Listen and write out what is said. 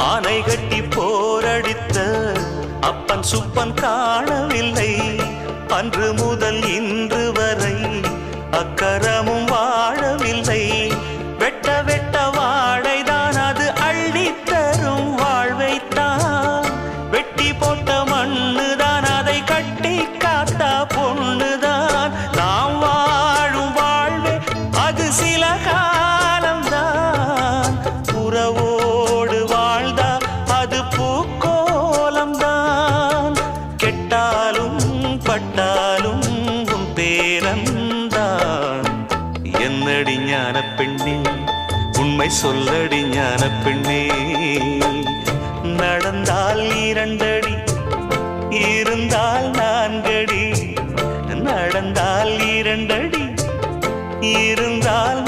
ஆனை கட்டி போரடித்த அப்பன் சுப்பன் காணவில்லை. அன்று முதல் இன்று வரை அக்கரமும் வாழவில்லை. வெட்ட வெட்ட வாழைதான் அது அள்ளித்தரும் வாழ்வைத்தான். வெட்டி போட்ட மண்ணுதான் அதை கட்டி காத்தா பொண்ணுதான். நாம் வாழும் வாழ்வே அது சில காலம்தான். உறவோடு வாழ்ந்தா அது பூக்கோலம்தான். கெட்டாலும் பட்டாலும் உன் பேரன்தான். என்னடி ஞான பெண்ணே, உண்மை சொல்லடி ஞான பெண்ணே. நடந்தால் 2 அடி, இருந்தால் 4 அடி. நடந்தால் 2 அடி, இருந்தால்